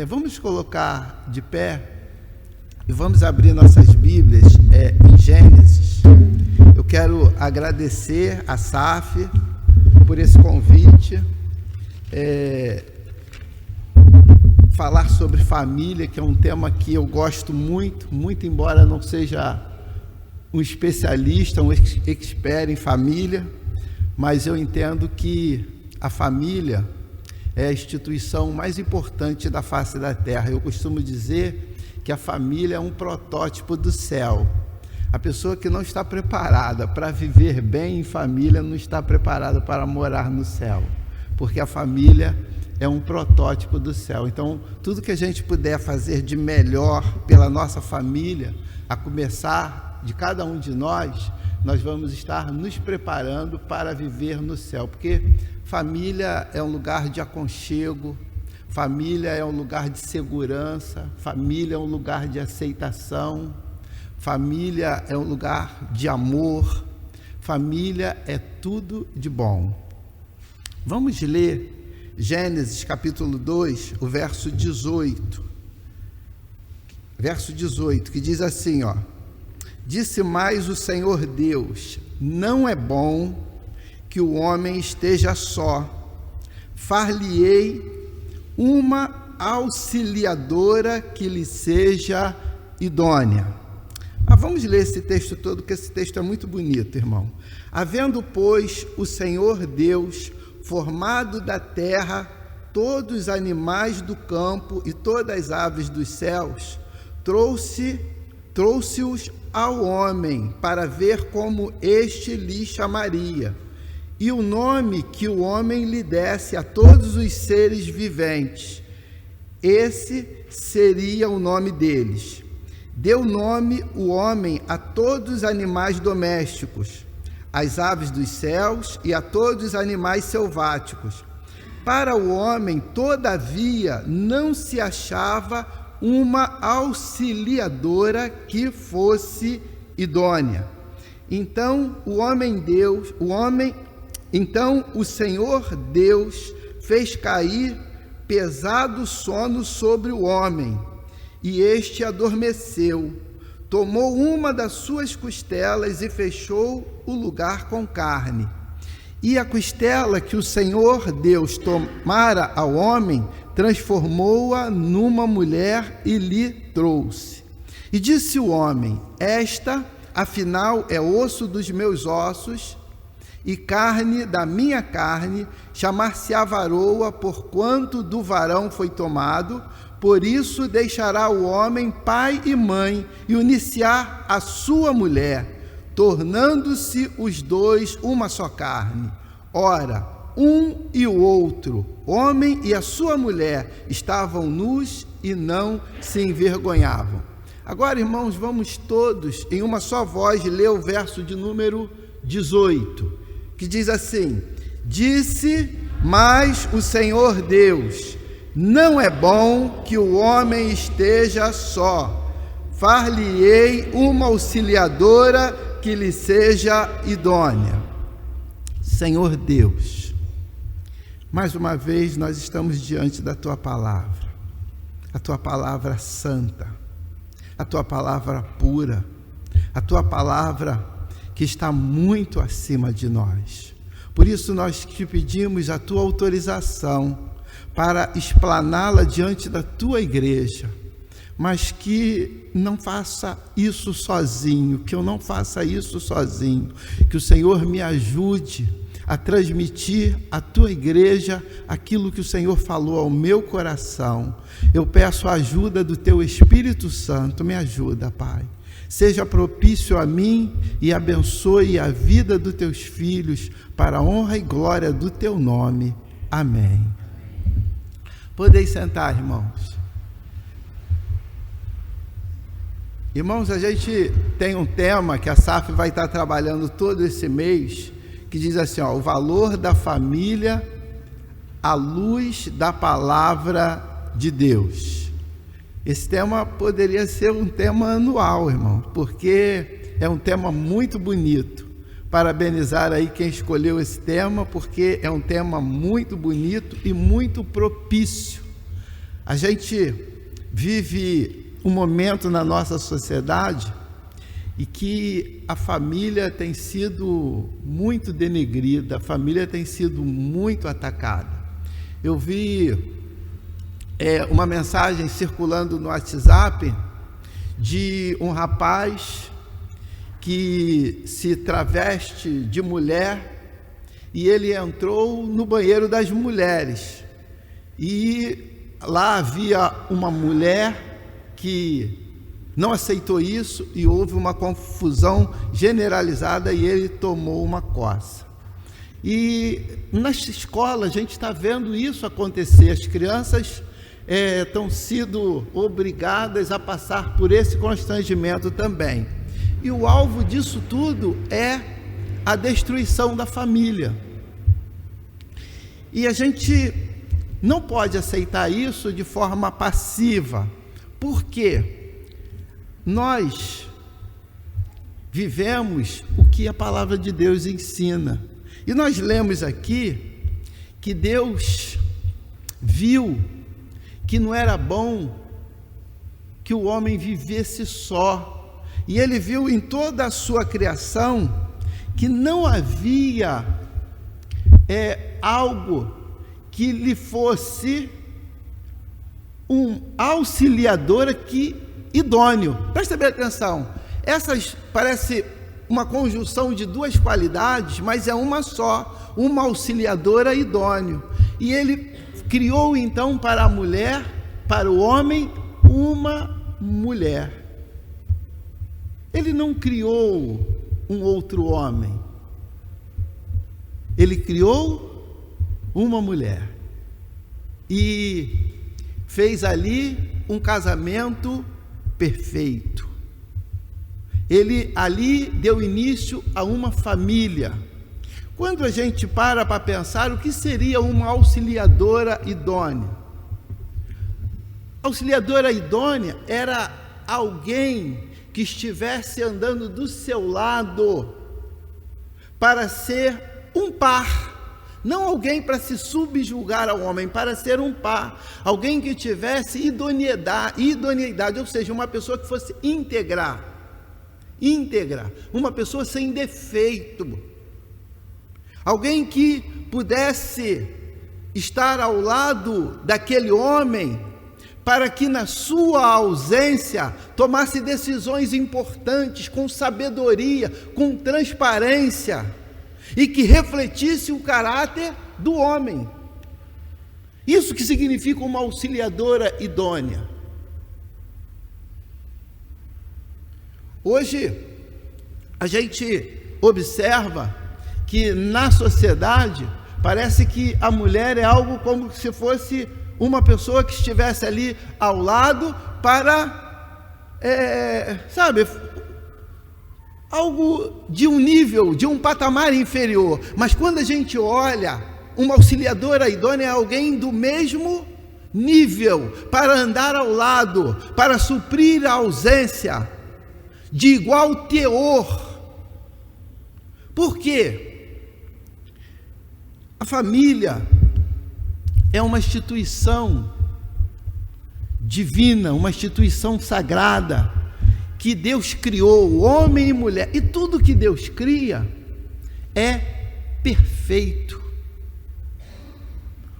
Vamos colocar de pé e vamos abrir nossas Bíblias em Gênesis. Eu quero agradecer a SAF por esse convite, falar sobre família, que é um tema que eu gosto muito, embora não seja um especialista, um expert em família, mas eu entendo que a família é a instituição mais importante da face da terra. Eu costumo dizer que a família é um protótipo do céu. A pessoa que não está preparada para viver bem em família não está preparada para morar no céu, porque a família é um protótipo do céu. Então, tudo que a gente puder fazer de melhor pela nossa família, a começar de cada um de nós vamos estar nos preparando para viver no céu, porque família é um lugar de aconchego, família é um lugar de segurança, família é um lugar de aceitação, família é um lugar de amor, família é tudo de bom. Vamos ler Gênesis capítulo 2, o verso 18. Verso 18, que diz assim, Disse mais o Senhor Deus: não é bom que o homem esteja só. Far-lhe-ei uma auxiliadora que lhe seja idônea. Mas vamos ler esse texto todo, que esse texto é muito bonito, irmão. Havendo, pois, o Senhor Deus formado da terra todos os animais do campo e todas as aves dos céus, trouxe-os ao homem para ver como este lhe chamaria, e o nome que o homem lhe desse a todos os seres viventes. Esse seria o nome deles. Deu nome o homem a todos os animais domésticos, às aves dos céus e a todos os animais selváticos. Para o homem, todavia, não se achava uma auxiliadora que fosse idônea. Então o Senhor Deus fez cair pesado sono sobre o homem, e este adormeceu. Tomou uma das suas costelas e fechou o lugar com carne. E a costela que o Senhor Deus tomara ao homem, transformou-a numa mulher e lhe trouxe. E disse o homem: esta, afinal, é osso dos meus ossos e carne da minha carne, chamar-se-á varoa, porquanto do varão foi tomado. Por isso deixará o homem pai e mãe e unir-se-á a sua mulher, tornando-se os dois uma só carne. Ora, um e o outro, homem e a sua mulher, estavam nus e não se envergonhavam. Agora, irmãos, vamos todos em uma só voz ler o verso de número 18, que diz assim: disse mais o Senhor Deus: não é bom que o homem esteja só. Far-lhe-ei uma auxiliadora que lhe seja idônea. Senhor Deus, mais uma vez nós estamos diante da Tua palavra, a Tua palavra santa, a Tua palavra pura, a Tua palavra que está muito acima de nós. Por isso nós te pedimos a Tua autorização para explaná-la diante da Tua igreja, mas que não faça isso sozinho, que eu não faça isso sozinho, que o Senhor me ajude a transmitir à Tua igreja aquilo que o Senhor falou ao meu coração. Eu peço a ajuda do Teu Espírito Santo, me ajuda, Pai. Seja propício a mim e abençoe a vida dos Teus filhos para a honra e glória do Teu nome. Amém. Podeis sentar, irmãos. Irmãos, a gente tem um tema que a SAF vai estar trabalhando todo esse mês, que diz assim, o valor da família à luz da palavra de Deus. Esse tema poderia ser um tema anual, irmão, porque é um tema muito bonito. Parabenizar aí quem escolheu esse tema, porque é um tema muito bonito e muito propício A gente vive um momento na nossa sociedade e que a família tem sido muito denegrida, a família tem sido muito atacada. Eu vi uma mensagem circulando no WhatsApp de um rapaz que se traveste de mulher e ele entrou no banheiro das mulheres e lá havia uma mulher que não aceitou isso e houve uma confusão generalizada e ele tomou uma coça. E na escola a gente está vendo isso acontecer, as crianças estão sendo obrigadas a passar por esse constrangimento também. E o alvo disso tudo é a destruição da família. E a gente não pode aceitar isso de forma passiva. Por quê? Nós vivemos o que a palavra de Deus ensina. E nós lemos aqui que Deus viu que não era bom que o homem vivesse só. E ele viu em toda a sua criação que não havia algo que lhe fosse um auxiliador idôneo. Presta bem atenção. Essas parece uma conjunção de duas qualidades, mas é uma só, uma auxiliadora idôneo. E ele criou então para a mulher, para o homem, uma mulher. Ele não criou um outro homem. Ele criou uma mulher. E fez ali um casamento perfeito. Ele ali deu início a uma família. Quando a gente para pensar, o que seria uma auxiliadora idônea? Auxiliadora idônea era alguém que estivesse andando do seu lado para ser um par. Não alguém para se subjugar ao homem, para ser um par. Alguém que tivesse idoneidade, ou seja, uma pessoa que fosse íntegra, uma pessoa sem defeito. Alguém que pudesse estar ao lado daquele homem, para que na sua ausência tomasse decisões importantes, com sabedoria, com transparência, e que refletisse o caráter do homem. Isso que significa uma auxiliadora idônea. Hoje, a gente observa que na sociedade, parece que a mulher é algo como se fosse uma pessoa que estivesse ali ao lado para, algo de um nível, de um patamar inferior. Mas quando a gente olha, uma auxiliadora idônea é alguém do mesmo nível, para andar ao lado, para suprir a ausência, de igual teor. Por quê? A família é uma instituição divina, uma instituição sagrada, que Deus criou, homem e mulher, e tudo que Deus cria é perfeito.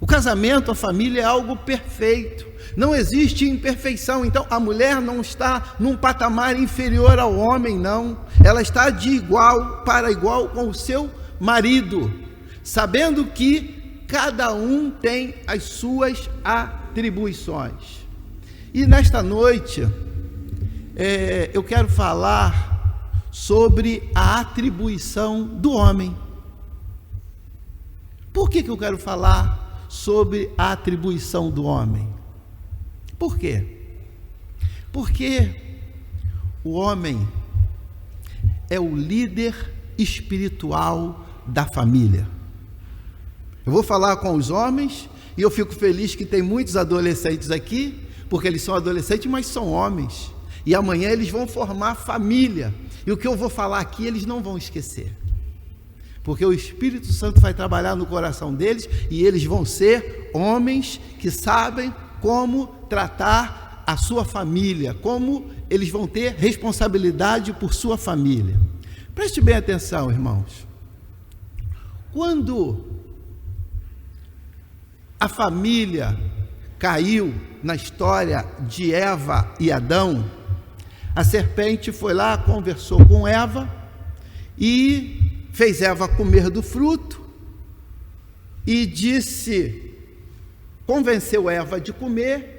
O casamento, a família é algo perfeito, não existe imperfeição. Então a mulher não está num patamar inferior ao homem, não, ela está de igual para igual com o seu marido, sabendo que cada um tem as suas atribuições. E nesta noite eu quero falar sobre a atribuição do homem. Por que eu quero falar sobre a atribuição do homem? Por quê? Porque o homem é o líder espiritual da família. Eu vou falar com os homens e eu fico feliz que tem muitos adolescentes aqui, porque eles são adolescentes, mas são homens. E amanhã eles vão formar família. E o que eu vou falar aqui, eles não vão esquecer. Porque o Espírito Santo vai trabalhar no coração deles e eles vão ser homens que sabem como tratar a sua família, como eles vão ter responsabilidade por sua família. Preste bem atenção, irmãos. Quando a família caiu na história de Eva e Adão, a serpente foi lá, conversou com Eva e fez Eva comer do fruto e convenceu Eva de comer,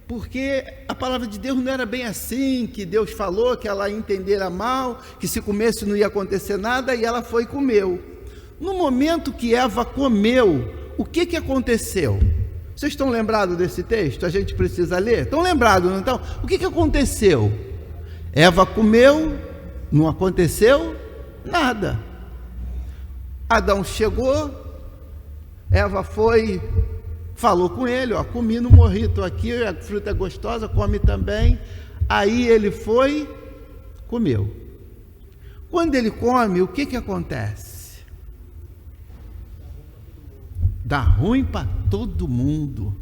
porque a palavra de Deus não era bem assim, que Deus falou que ela ia entender mal, que se comesse não ia acontecer nada, e ela foi e comeu. No momento que Eva comeu, o que aconteceu? Vocês estão lembrados desse texto? A gente precisa ler? Estão lembrados, então? O que aconteceu? Eva comeu, não aconteceu nada. Adão chegou, Eva foi, falou com ele, ó, comi no morrito aqui, a fruta é gostosa, come também. Aí ele foi, comeu. Quando ele come, o que acontece? Dá ruim para todo mundo.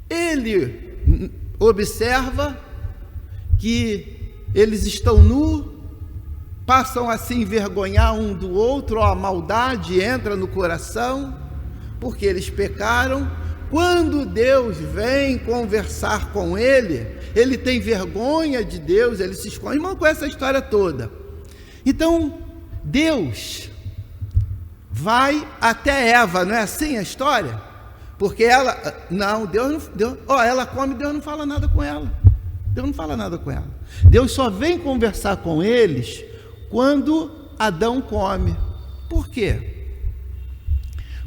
Ele observa que eles estão nus, passam a se envergonhar um do outro, a maldade entra no coração, porque eles pecaram. Quando Deus vem conversar com ele, ele tem vergonha de Deus, ele se esconde. Irmão, com essa história toda. Então, Deus vai até Eva, não é assim a história? Porque ela, ela come, Deus não fala nada com ela. Deus não fala nada com ela. Deus só vem conversar com eles quando Adão come. Por quê?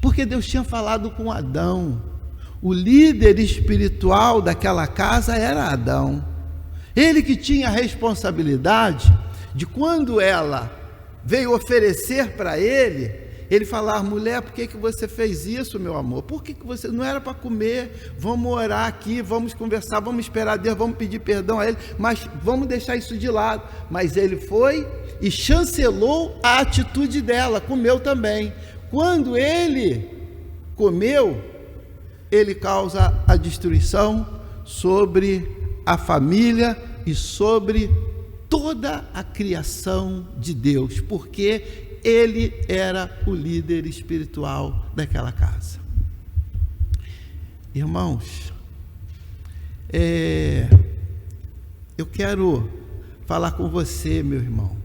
Porque Deus tinha falado com Adão. O líder espiritual daquela casa era Adão. Ele que tinha a responsabilidade de, quando ela veio oferecer para ele falar: mulher, por que você fez isso, meu amor? Por que você não era para comer? Vamos orar aqui, vamos conversar, vamos esperar Deus, vamos pedir perdão a ele, mas vamos deixar isso de lado. Mas ele foi e chancelou a atitude dela, comeu também. Quando ele comeu, ele causa a destruição sobre a família e sobre toda a criação de Deus, porque ele era o líder espiritual daquela casa. Irmãos, eu quero falar com você, meu irmão,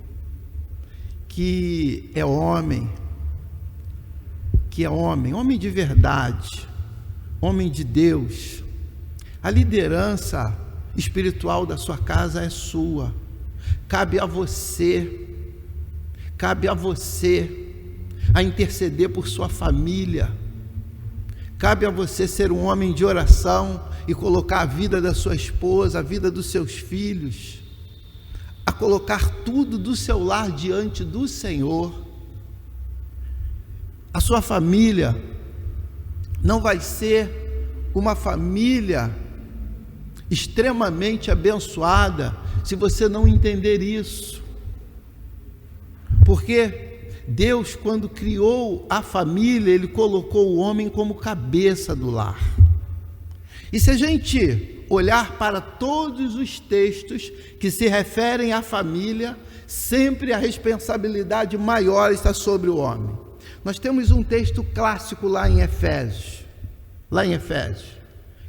que é homem de verdade, homem de Deus. A liderança espiritual da sua casa é sua. Cabe a você a interceder por sua família. Cabe a você ser um homem de oração e colocar a vida da sua esposa, a vida dos seus filhos, a colocar tudo do seu lar diante do Senhor. A sua família não vai ser uma família extremamente abençoada se você não entender isso. Porque Deus, quando criou a família, Ele colocou o homem como cabeça do lar. E se a gente olhar para todos os textos que se referem à família, sempre a responsabilidade maior está sobre o homem. Nós temos um texto clássico lá em Efésios,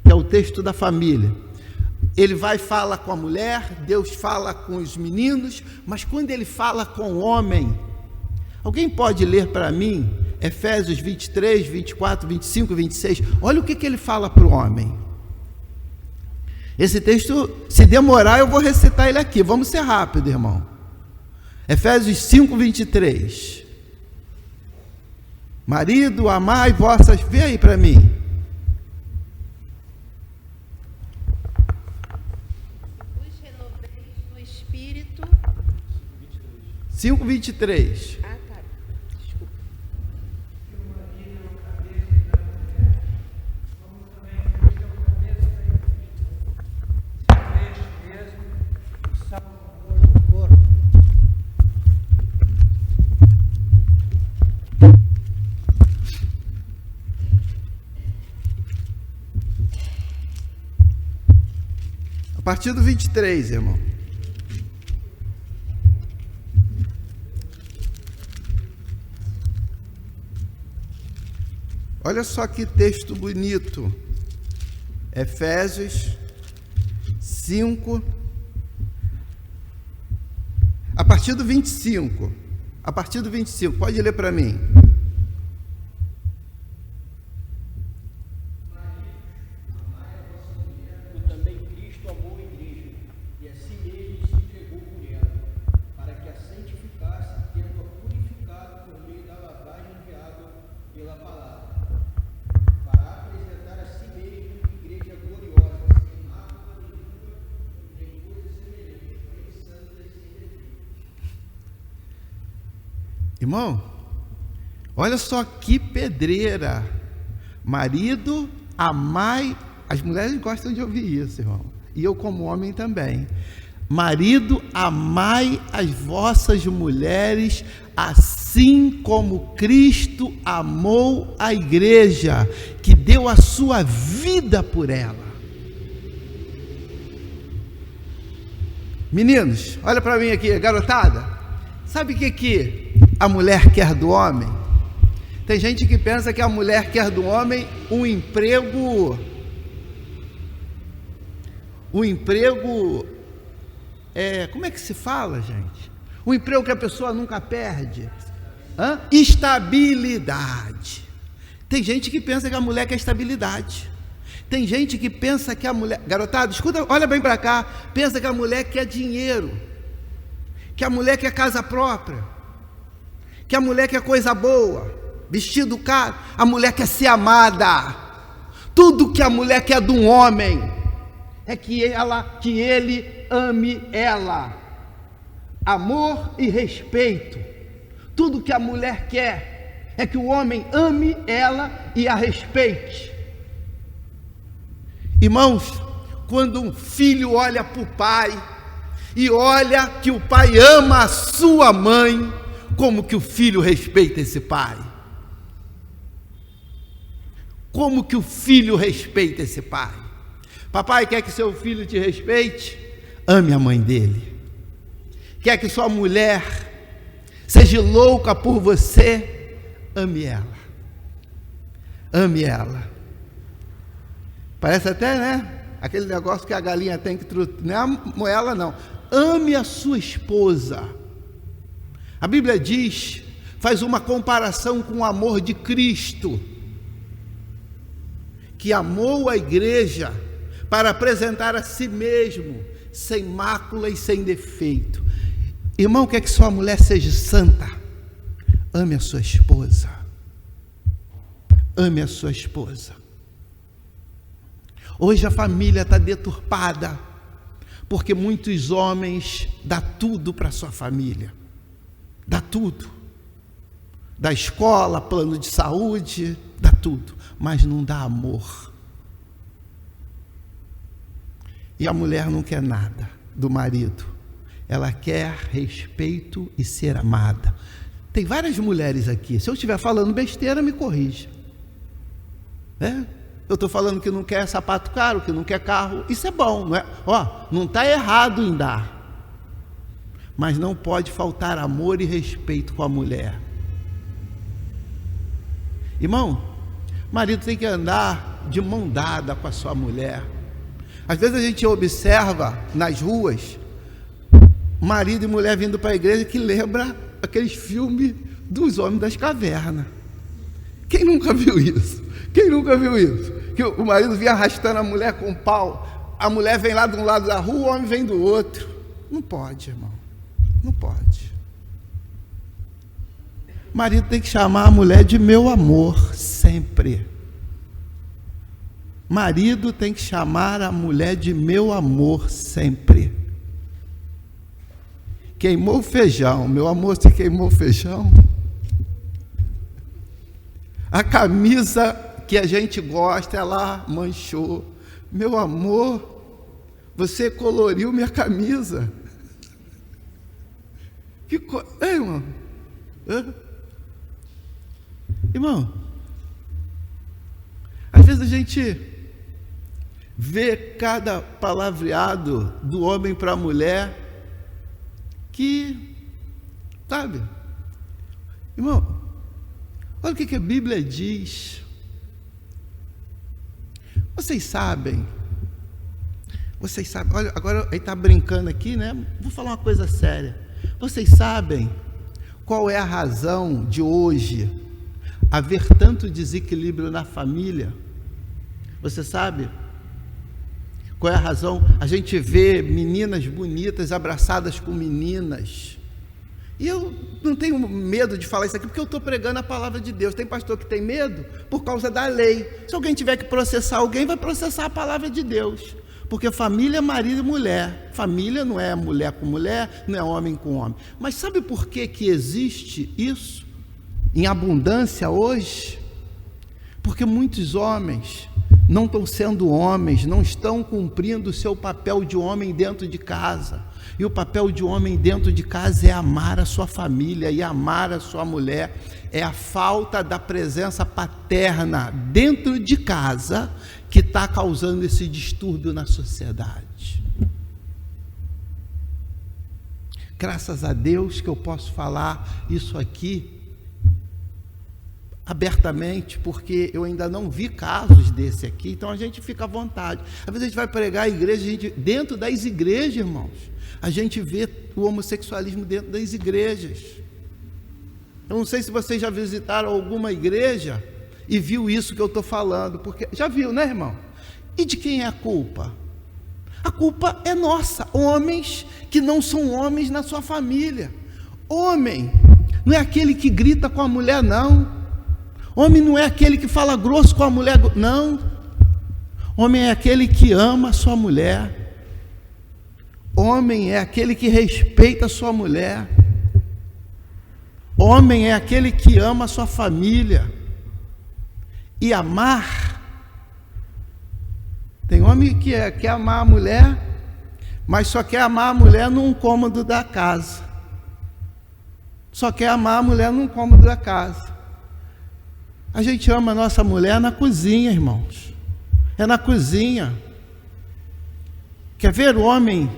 que é o texto da família. Ele vai falar com a mulher, Deus fala com os meninos, mas quando ele fala com o homem, alguém pode ler para mim Efésios 23, 24, 25, 26, olha o que ele fala para o homem. Esse texto, se demorar, eu vou recitar ele aqui, vamos ser rápido, irmão. Efésios 5, 23. Marido, amai vossas... Vê aí para mim. Os renoveis do Espírito. 5:23. Ah, tá. Desculpa. partir do 23, irmão. Olha só que texto bonito. Efésios 5, a partir do 25. A partir do 25, pode ler para mim. Também Cristo amou a igreja e a si mesmo se entregou por ela, para que a santificasse, tendo-a purificado por meio da lavagem de água pela palavra, para apresentar a si mesmo igreja gloriosa, sem mácula nenhuma, nem coisa semelhante, bem santa e sem defeito. Irmão, olha só que pedreira. Marido, amai. As mulheres gostam de ouvir isso, irmão. E eu como homem também. Marido, amai as vossas mulheres, assim como Cristo amou a igreja, que deu a sua vida por ela. Meninos, olha para mim aqui, garotada. Sabe o que a mulher quer do homem? Tem gente que pensa que a mulher quer do homem um emprego, como é que se fala, gente? Um emprego que a pessoa nunca perde. Estabilidade. Tem gente que pensa que a mulher quer estabilidade. Tem gente que pensa que a mulher... Garotada, escuta, olha bem para cá. Pensa que a mulher quer dinheiro, que a mulher quer casa própria, que a mulher quer coisa boa, vestido caro. A mulher quer ser amada. Tudo que a mulher quer de um homem é que ele ame ela. Amor e respeito. Tudo que a mulher quer é que o homem ame ela e a respeite. Irmãos, quando um filho olha para o pai e olha que o pai ama a sua mãe, como que o filho respeita esse pai? Como que o filho respeita esse pai? Papai quer que seu filho te respeite? Ame a mãe dele. Quer que sua mulher seja louca por você? Ame ela. Ame ela. Parece até, né? Aquele negócio que a galinha tem que... Não é ela, não. Ame a sua esposa. A Bíblia diz, faz uma comparação com o amor de Cristo, que amou a igreja para apresentar a si mesmo, sem mácula e sem defeito. Irmão, quer que sua mulher seja santa? Ame a sua esposa. Ame a sua esposa. Hoje a família está deturpada, porque muitos homens dão tudo para a sua família. Dá tudo. Da escola, plano de saúde, dá tudo, mas não dá amor. E a mulher não quer nada do marido. Ela quer respeito e ser amada. Tem várias mulheres aqui. Se eu estiver falando besteira, me corrija. Eu estou falando que não quer sapato caro, que não quer carro. Isso é bom, não é? Não está errado em dar. Mas não pode faltar amor e respeito com a mulher. Irmão, marido tem que andar de mão dada com a sua mulher. Às vezes a gente observa nas ruas marido e mulher vindo para a igreja que lembra aqueles filmes dos homens das cavernas. Quem nunca viu isso? Quem nunca viu isso? Que o marido vinha arrastando a mulher com um pau, a mulher vem lá de um lado da rua, o homem vem do outro. Não pode, irmão. Não pode. O marido tem que chamar a mulher de meu amor, sempre. Marido tem que chamar a mulher de meu amor, sempre. Queimou o feijão, meu amor, você queimou o feijão? A camisa que a gente gosta, ela manchou. Meu amor, você coloriu minha camisa. Irmão? Irmão, às vezes a gente ver cada palavreado do homem para a mulher que, sabe, irmão, olha o que a Bíblia diz. Vocês sabem, olha, agora ele está brincando aqui, né? Vou falar uma coisa séria. Vocês sabem qual é a razão de hoje haver tanto desequilíbrio na família? Você sabe qual é a razão? A gente vê meninas bonitas abraçadas com meninas. E eu não tenho medo de falar isso aqui, porque eu estou pregando a palavra de Deus. Tem pastor que tem medo por causa da lei. Se alguém tiver que processar alguém, vai processar a palavra de Deus. Porque família é marido e mulher. Família não é mulher com mulher, não é homem com homem. Mas sabe por que existe isso em abundância hoje? Porque muitos homens não estão sendo homens, não estão cumprindo o seu papel de homem dentro de casa. E o papel de homem dentro de casa é amar a sua família e amar a sua mulher. É a falta da presença paterna dentro de casa que está causando esse distúrbio na sociedade. Graças a Deus que eu posso falar isso aqui abertamente, porque eu ainda não vi casos desse aqui, então a gente fica à vontade. Às vezes a gente vai pregar a igreja, dentro das igrejas, irmãos, a gente vê o homossexualismo dentro das igrejas. Eu não sei se vocês já visitaram alguma igreja e viu isso que eu estou falando, porque já viu, né, irmão? E de quem é a culpa? A culpa é nossa, homens que não são homens na sua família. Homem não é aquele que grita com a mulher, não. Homem não é aquele que fala grosso com a mulher, não. Homem é aquele que ama a sua mulher. Homem é aquele que respeita a sua mulher. Homem é aquele que ama a sua família. E amar, tem homem que quer amar a mulher, mas só quer amar a mulher num cômodo da casa. Só quer amar a mulher num cômodo da casa. A gente ama a nossa mulher na cozinha, irmãos. É na cozinha. Quer ver o homem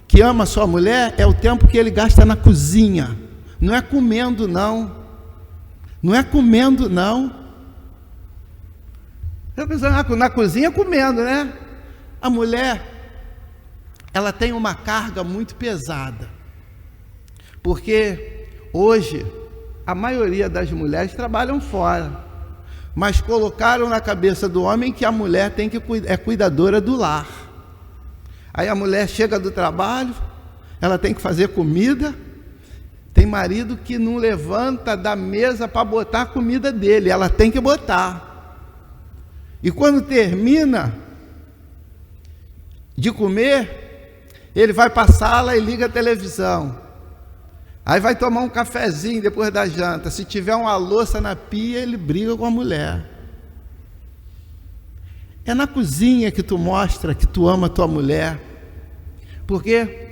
que ama a sua mulher? É o tempo que ele gasta na cozinha. Não é comendo, não. Não é comendo, não. Eu pensando, na cozinha comendo, né? A mulher, ela tem uma carga muito pesada. Porque hoje, a maioria das mulheres trabalham fora. Mas colocaram na cabeça do homem que a mulher é cuidadora do lar. Aí a mulher chega do trabalho, ela tem que fazer comida. Tem marido que não levanta da mesa para botar a comida dele, ela tem que botar. E quando termina de comer, ele vai para a sala e liga a televisão. Aí vai tomar um cafezinho depois da janta. Se tiver uma louça na pia, ele briga com a mulher. É na cozinha que tu mostra que tu ama a tua mulher. Porque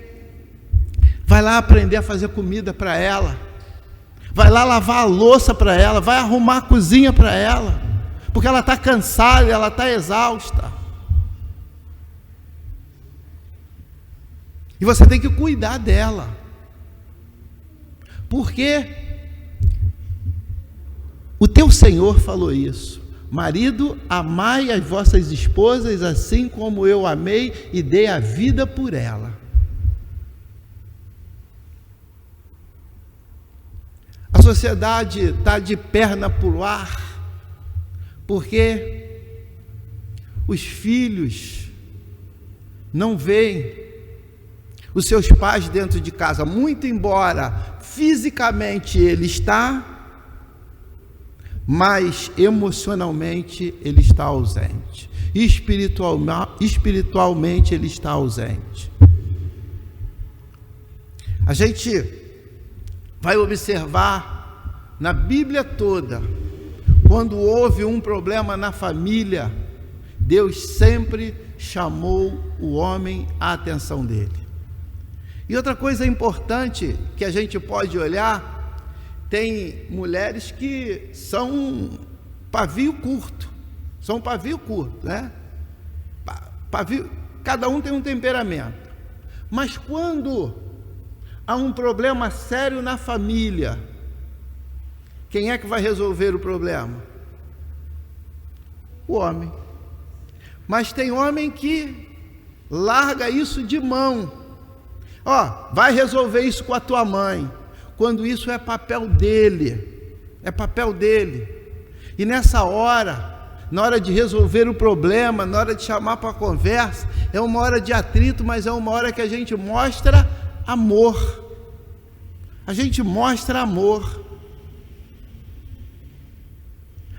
vai lá aprender a fazer comida para ela. Vai lá lavar a louça para ela. Vai arrumar a cozinha para ela. Porque ela está cansada, ela está exausta. E você tem que cuidar dela. Porque o teu Senhor falou isso: marido, amai as vossas esposas assim como eu amei e dei a vida por ela. A sociedade está de perna para o ar, porque os filhos não veem os seus pais dentro de casa, muito embora fisicamente ele está, mas emocionalmente ele está ausente, espiritualmente ele está ausente. A gente vai observar na Bíblia toda, quando houve um problema na família, Deus sempre chamou o homem à atenção dele. E outra coisa importante que a gente pode olhar, tem mulheres que são pavio curto, né? Cada um tem um temperamento. Mas quando há um problema sério na família, quem é que vai resolver o problema? O homem. Mas tem homem que larga isso de mão. Vai resolver isso com a tua mãe. Quando isso é papel dele. É papel dele. E nessa hora, na hora de resolver o problema, na hora de chamar para a conversa, é uma hora de atrito, mas é uma hora que a gente mostra amor. A gente mostra amor.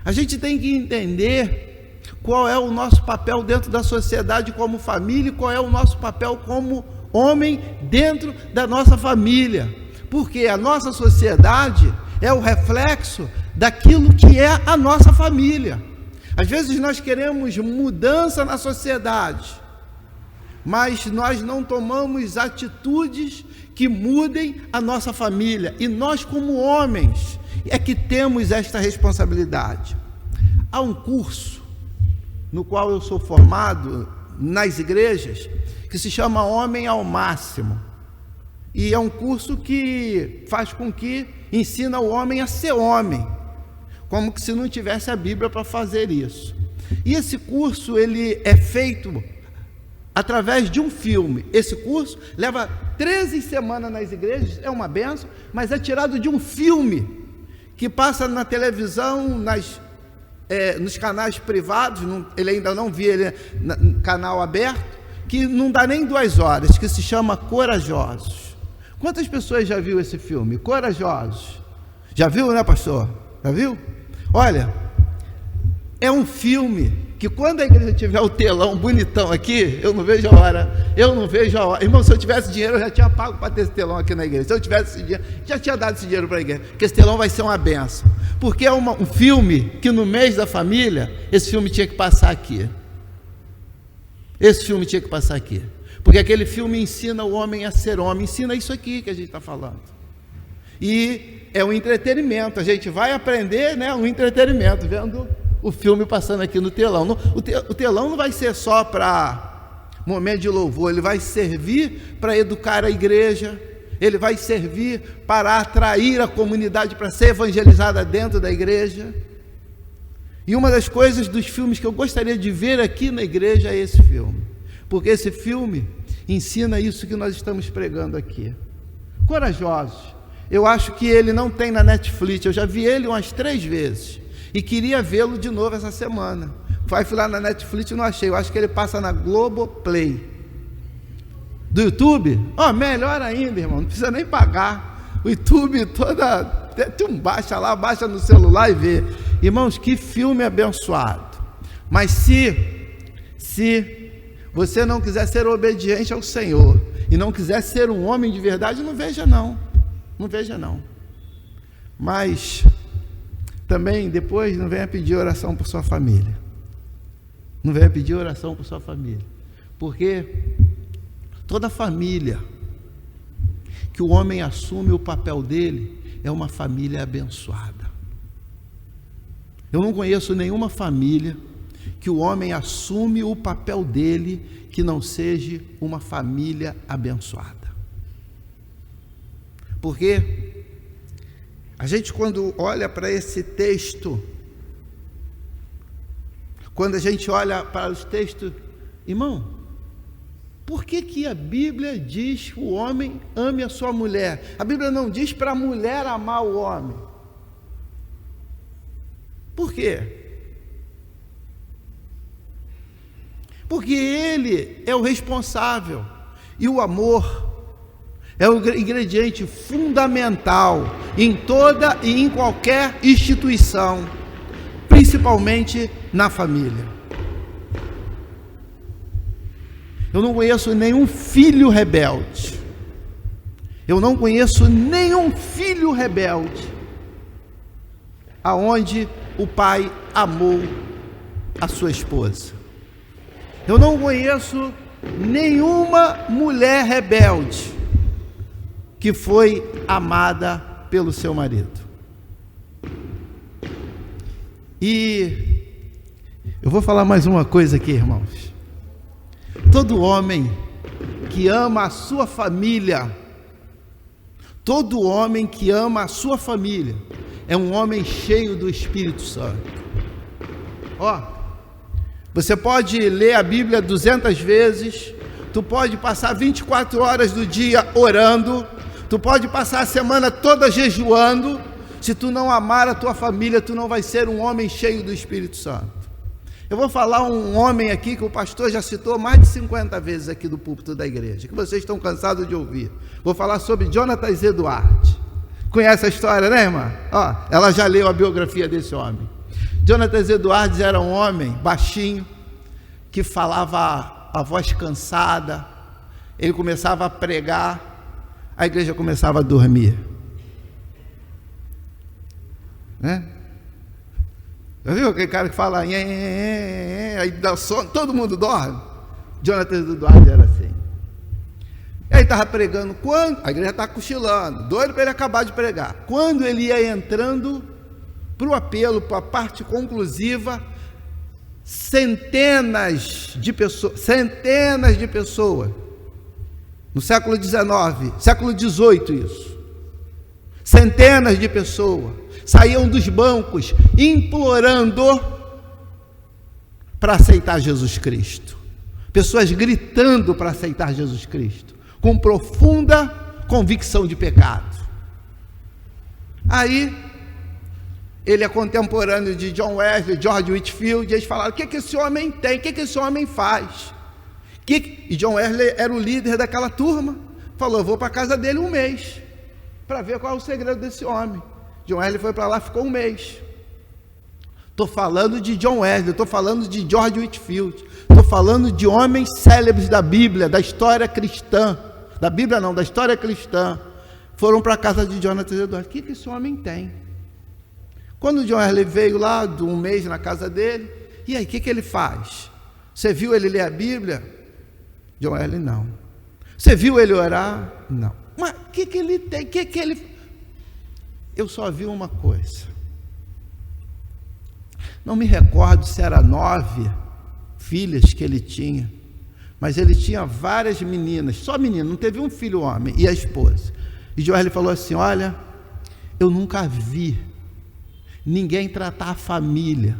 A gente tem que entender qual é o nosso papel dentro da sociedade como família e qual é o nosso papel como homem dentro da nossa família. Porque a nossa sociedade é o reflexo daquilo que é a nossa família. Às vezes nós queremos mudança na sociedade, mas nós não tomamos atitudes que mudem a nossa família. E nós, como homens, é que temos esta responsabilidade. Há um curso no qual eu sou formado nas igrejas, que se chama Homem ao Máximo. E é um curso que faz com que ensina o homem a ser homem, como que se não tivesse a Bíblia para fazer isso. E esse curso, ele é feito através de um filme. Esse curso leva 13 semanas nas igrejas, é uma benção, mas é tirado de um filme que passa na televisão, nos canais privados. Ele ainda não viu ele no canal aberto, que não dá nem 2 horas, que se chama Corajosos. Quantas pessoas já viu esse filme? Corajosos. Já viu, né, pastor? Já viu? Olha, é um filme que quando a igreja tiver o telão bonitão aqui, eu não vejo a hora. Irmão, se eu tivesse dinheiro, eu já tinha pago para ter esse telão aqui na igreja. Se eu tivesse esse dinheiro, já tinha dado esse dinheiro para a igreja, porque esse telão vai ser uma benção. Porque é um filme que no mês da família, esse filme tinha que passar aqui. Esse filme tinha que passar aqui. Porque aquele filme ensina o homem a ser homem, ensina isso aqui que a gente está falando. E é um entretenimento, a gente vai aprender, né, um entretenimento, vendo o filme passando aqui no telão. O telão não vai ser só para momento de louvor, ele vai servir para educar a igreja, ele vai servir para atrair a comunidade para ser evangelizada dentro da igreja. E uma das coisas dos filmes que eu gostaria de ver aqui na igreja é esse filme, porque esse filme ensina isso que nós estamos pregando aqui. Corajosos. Eu acho que ele não tem na Netflix, eu já vi ele umas 3 vezes e queria vê-lo de novo essa semana. Fui lá na Netflix e não achei, eu acho que ele passa na Globoplay. Do YouTube? Melhor ainda, irmão, não precisa nem pagar. O YouTube baixa lá, baixa no celular e vê. Irmãos, que filme abençoado. Mas se você não quiser ser obediente ao Senhor e não quiser ser um homem de verdade, não veja não. Não veja não. Mas também depois não venha pedir oração por sua família. Não venha pedir oração por sua família. Porque toda família que o homem assume o papel dele é uma família abençoada. Eu não conheço nenhuma família que o homem assume o papel dele que não seja uma família abençoada. Porque a gente, quando olha para esse texto, quando a gente olha para os textos, irmão, por que a Bíblia diz que o homem ame a sua mulher? A Bíblia não diz para a mulher amar o homem. Por quê? Porque ele é o responsável, e o amor é o ingrediente fundamental em toda e em qualquer instituição, principalmente na família. Eu não conheço nenhum filho rebelde. Eu não conheço nenhum filho rebelde aonde o pai amou a sua esposa. Eu não conheço nenhuma mulher rebelde que foi amada pelo seu marido. E eu vou falar mais uma coisa aqui, irmãos. Todo homem que ama a sua família, todo homem que ama a sua família, é um homem cheio do Espírito Santo. Ó, você pode ler a Bíblia 200 vezes, tu pode passar 24 horas do dia orando, tu pode passar a semana toda jejuando, se tu não amar a tua família, tu não vai ser um homem cheio do Espírito Santo. Eu vou falar um homem aqui que o pastor já citou mais de 50 vezes aqui do púlpito da igreja, que vocês estão cansados de ouvir. Vou falar sobre Jonatas Eduardes. Conhece a história, né, irmã? Ó, ela já leu a biografia desse homem. Jonatas Eduardes era um homem baixinho, que falava a voz cansada. Ele começava a pregar, a igreja começava a dormir, né? Já viu aquele cara que fala aí dá sono, todo mundo dorme? Jonatas Eduardes era assim. Ele estava pregando, quando a igreja estava cochilando, doido para ele acabar de pregar. Quando ele ia entrando para o apelo, para a parte conclusiva, centenas de pessoas, no século XIX, século XVIII isso, centenas de pessoas saíam dos bancos implorando para aceitar Jesus Cristo, pessoas gritando para aceitar Jesus Cristo, com profunda convicção de pecado. Aí, ele é contemporâneo de John Wesley, George Whitefield, e eles falaram, o que esse homem tem, o que esse homem faz? E John Wesley era o líder daquela turma, falou, eu vou para a casa dele um mês, para ver qual é o segredo desse homem. John Wesley foi para lá, ficou um mês. Estou falando de John Wesley, estou falando de George Whitefield, estou falando de homens célebres da Bíblia, da história cristã, da Bíblia não, da história cristã, foram para a casa de Jonatas Eduardes. O que esse homem tem? Quando John Wesley veio lá, de um mês na casa dele, e aí, o que ele faz? Você viu ele ler a Bíblia? John Wesley, não. Você viu ele orar? Não. Mas o que ele tem? O que ele... Eu só vi uma coisa. Não me recordo se era 9 filhas que ele tinha, mas ele tinha várias meninas, só menina, não teve um filho homem, e a esposa. E John Wesley falou assim, olha, eu nunca vi ninguém tratar a família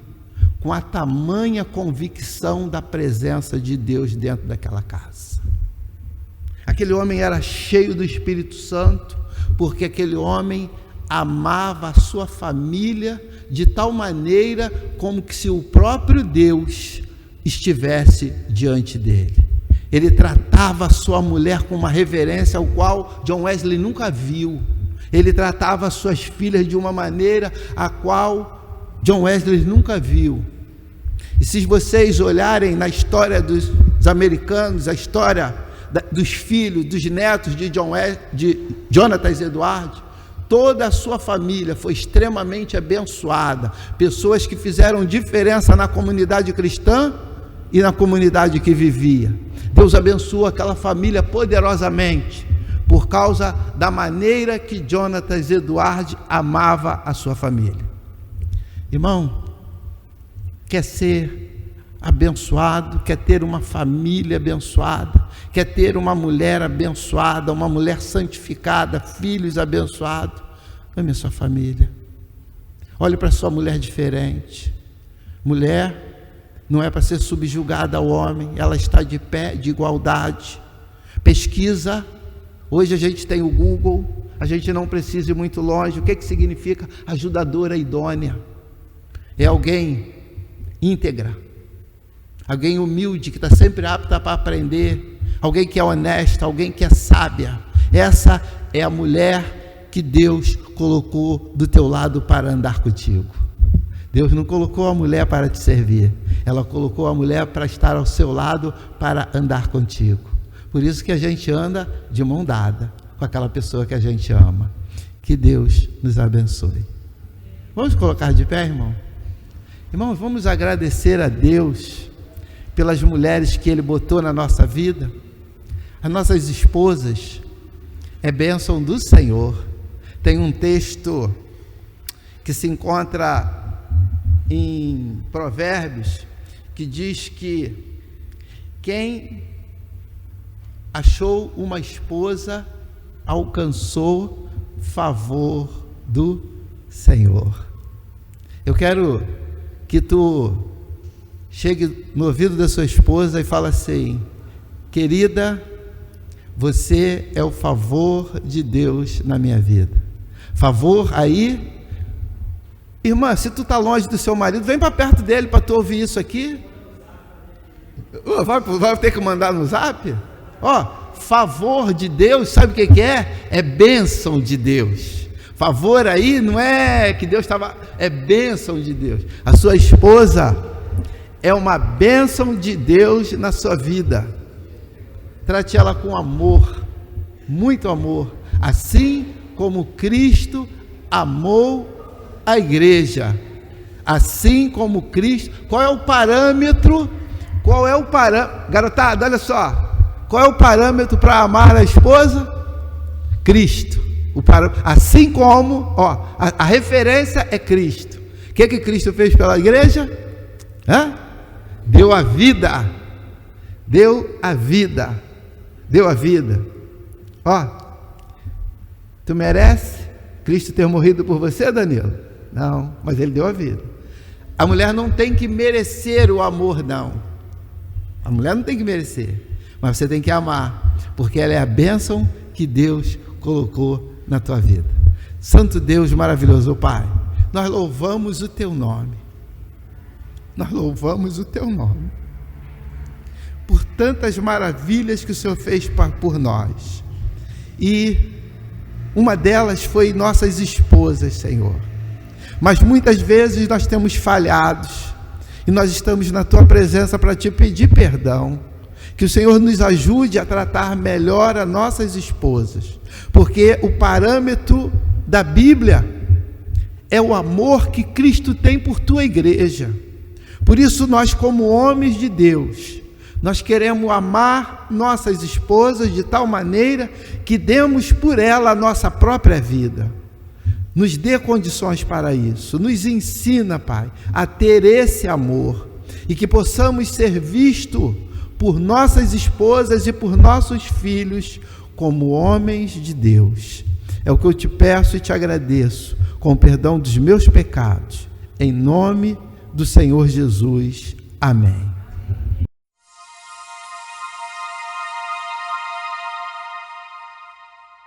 com a tamanha convicção da presença de Deus dentro daquela casa. Aquele homem era cheio do Espírito Santo, porque aquele homem amava a sua família de tal maneira como que se o próprio Deus estivesse diante dele. Ele tratava a sua mulher com uma reverência ao qual John Wesley nunca viu. Ele tratava as suas filhas de uma maneira a qual John Wesley nunca viu. E se vocês olharem na história dos americanos, a história dos filhos, dos netos de Jonatas Eduardes, toda a sua família foi extremamente abençoada. Pessoas que fizeram diferença na comunidade cristã e na comunidade que vivia. Deus abençoou aquela família poderosamente, por causa da maneira que Jonatas Eduardes amava a sua família. Irmão, quer ser abençoado, quer ter uma família abençoada, quer ter uma mulher abençoada, uma mulher santificada, filhos abençoados, ame a sua família. Olhe para a sua mulher diferente. Mulher não é para ser subjugada ao homem, ela está de pé, de igualdade. Pesquisa, hoje a gente tem o Google, a gente não precisa ir muito longe. O que significa ajudadora idônea? É alguém íntegra, alguém humilde, que está sempre apta para aprender, alguém que é honesta, alguém que é sábia. Essa é a mulher que Deus colocou do teu lado para andar contigo. Deus não colocou a mulher para te servir, ela colocou a mulher para estar ao seu lado, para andar contigo. Por isso que a gente anda de mão dada com aquela pessoa que a gente ama. Que Deus nos abençoe. Vamos colocar de pé, irmão? Irmãos, vamos agradecer a Deus pelas mulheres que Ele botou na nossa vida. As nossas esposas é bênção do Senhor. Tem um texto que se encontra em Provérbios, que diz que quem achou uma esposa, alcançou favor do Senhor. Eu quero que tu chegue no ouvido da sua esposa e fale assim: querida, você é o favor de Deus na minha vida. Favor aí, irmã, se tu está longe do seu marido, vem para perto dele para tu ouvir isso aqui. Vai ter que mandar no zap? Favor de Deus, sabe o que é? É bênção de Deus. Favor aí não é que Deus estava, é bênção de Deus. A sua esposa é uma bênção de Deus na sua vida. Trate ela com amor, muito amor, assim como Cristo amou a igreja. Assim como Cristo. Qual é o parâmetro? Garotada, olha só. Qual é o parâmetro para amar a esposa? Cristo. Assim como, a referência é Cristo. O que Cristo fez pela igreja? Deu a vida. Deu a vida. Deu a vida. Tu merece Cristo ter morrido por você, Danilo? Não, mas ele deu a vida. A mulher não tem que merecer o amor, não. A mulher não tem que merecer, mas você tem que amar, porque ela é a bênção que Deus colocou na tua vida. Santo Deus maravilhoso, Pai, nós louvamos o teu nome. Nós louvamos o teu nome por tantas maravilhas que o Senhor fez por nós. E uma delas foi nossas esposas, Senhor. Mas muitas vezes nós temos falhados e nós estamos na tua presença para te pedir perdão. Que o Senhor nos ajude a tratar melhor as nossas esposas, porque o parâmetro da Bíblia é o amor que Cristo tem por tua igreja. Por isso nós, como homens de Deus, nós queremos amar nossas esposas de tal maneira que demos por ela a nossa própria vida. Nos dê condições para isso. Nos ensina, Pai, a ter esse amor e que possamos ser vistos por nossas esposas e por nossos filhos como homens de Deus. É o que eu te peço e te agradeço, com o perdão dos meus pecados. Em nome do Senhor Jesus. Amém.